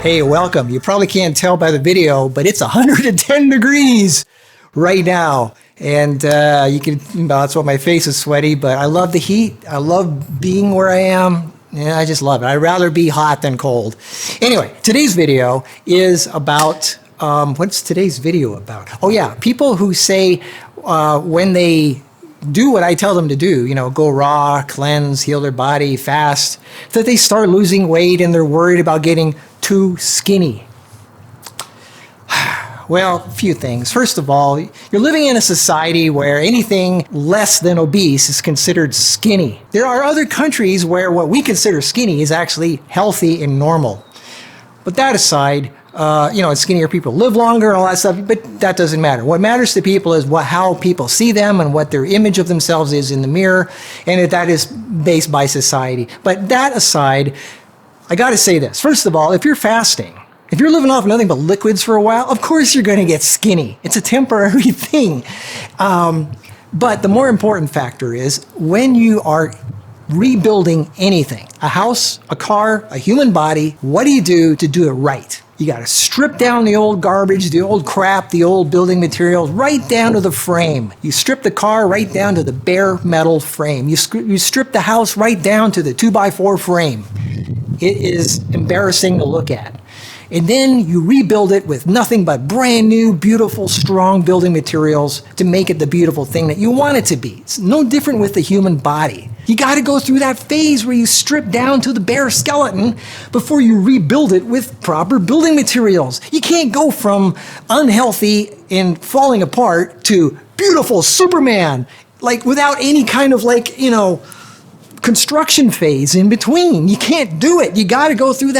Hey, welcome. You probably can't tell by the video, but it's 110 degrees right now. And you can, that's why my face is sweaty, but I love the heat. I love being where I am. Yeah, I just love it. I'd rather be hot than cold. Anyway, today's video is about, what's today's video about? Oh yeah, people who say when they do what I tell them to do, you know, go raw, cleanse, heal their body, fast, that they start losing weight and they're worried about getting too skinny. Well, a few things. First of all, you're living in a society where anything less than obese is considered skinny. There are other countries where what we consider skinny is actually healthy and normal. But that aside, you know, skinnier people live longer and all that stuff, but that doesn't matter. What matters to people is how people see them and what their image of themselves is in the mirror, and that is based by society. But that aside, I got to say this. First of all, if you're fasting, if you're living off nothing but liquids for a while, of course you're going to get skinny. It's a temporary thing. But the more important factor is when you are rebuilding anything, a house, a car, a human body, what do you do to do it right? You got to strip down the old garbage, the old crap, the old building materials, right down to the frame. You strip the car right down to the bare metal frame. You strip the house right down to the 2x4 frame. It is embarrassing to look at. And then you rebuild it with nothing but brand new, beautiful, strong building materials to make it the beautiful thing that you want it to be. It's no different with the human body. You got to go through that phase where you strip down to the bare skeleton before you rebuild it with proper building materials. You can't go from unhealthy and falling apart to beautiful Superman, like without any kind of construction phase in between. You can't do it. You got to go through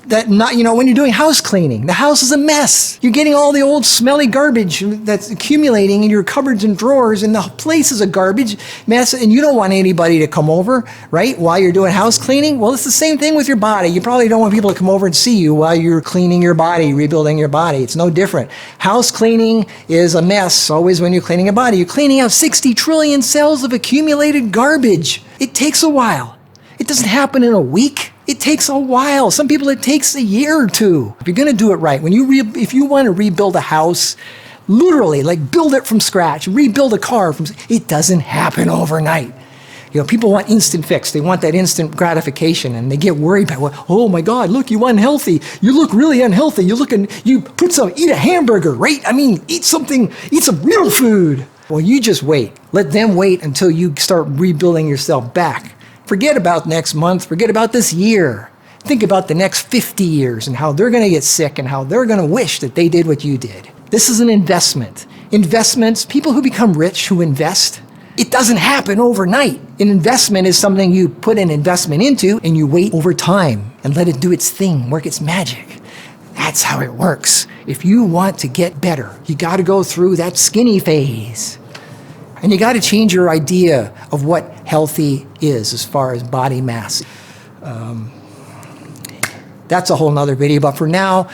when you're doing house cleaning, the house is a mess. You're getting all the old smelly garbage that's accumulating in your cupboards and drawers, and the place is a garbage mess, and you don't want anybody to come over, right, while you're doing house cleaning. Well, it's the same thing with your body. You probably don't want people to come over and see you while you're cleaning your body, rebuilding your body. It's no different. House cleaning is a mess always when you're cleaning a body. You're cleaning out 60 trillion cells of accumulated garbage. It takes a while. It doesn't happen in a week. It takes a while. Some people, it takes a year or two. If you're going to do it right, if you want to rebuild a house, literally, like build it from scratch, rebuild a car, it doesn't happen overnight. You know, people want instant fix. They want that instant gratification, and they get worried about, oh my God, look, you unhealthy. You look really unhealthy. Eat a hamburger, right? I mean, eat some real food. Well, you just wait. Let them wait until you start rebuilding yourself back. Forget about next month. Forget about this year. Think about the next 50 years and how they're going to get sick and how they're going to wish that they did what you did. This is an investment. Investments, people who become rich, who invest, it doesn't happen overnight. An investment is something you put an investment into and you wait over time and let it do its thing, work its magic. That's how it works. If you want to get better, you got to go through that skinny phase. And you got to change your idea of what healthy is as far as body mass. That's a whole nother video. But for now,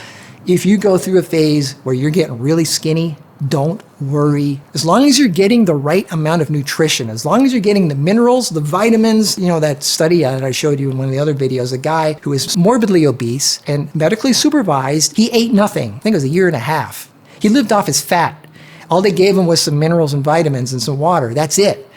if you go through a phase where you're getting really skinny, don't worry. As long as you're getting the right amount of nutrition, as long as you're getting the minerals, the vitamins, you know, that study that I showed you in one of the other videos, a guy who is morbidly obese and medically supervised, he ate nothing. I think it was a year and a half. He lived off his fat. All they gave him was some minerals and vitamins and some water. That's it.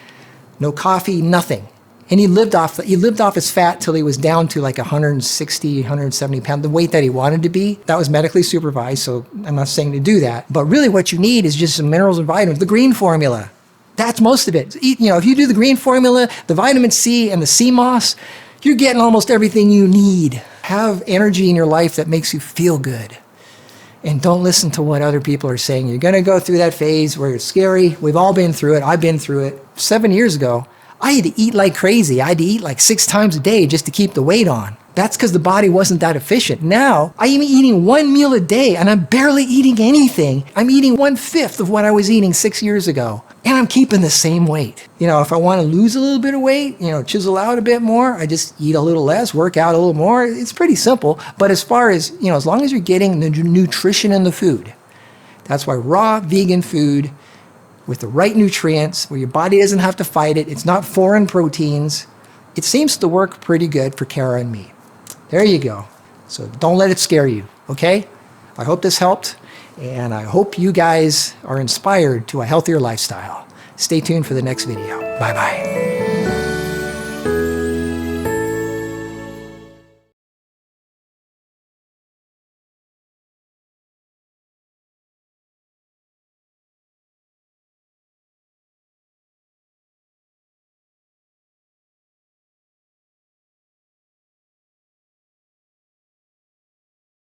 No coffee, nothing. And he lived off his fat till he was down to like 160, 170 pounds, the weight that he wanted to be. That was medically supervised, so I'm not saying to do that. But really what you need is just some minerals and vitamins, the green formula. That's most of it. You know, if you do the green formula, the vitamin C and the sea moss, you're getting almost everything you need. Have energy in your life that makes you feel good. And don't listen to what other people are saying. You're going to go through that phase where it's scary. We've all been through it. I've been through it. 7 years ago, I had to eat like crazy. I had to eat like 6 times a day just to keep the weight on. That's because the body wasn't that efficient. Now, I am eating 1 meal a day, and I'm barely eating anything. I'm eating 1/5 of what I was eating 6 years ago. And I'm keeping the same weight. You know, if I want to lose a little bit of weight, you know, chisel out a bit more, I just eat a little less, work out a little more. It's pretty simple. But as far as, you know, as long as you're getting the nutrition in the food, that's why raw vegan food with the right nutrients, where your body doesn't have to fight it, it's not foreign proteins, it seems to work pretty good for Kara and me. There you go. So don't let it scare you, okay? I hope this helped, and I hope you guys are inspired to a healthier lifestyle. Stay tuned for the next video. Bye-bye.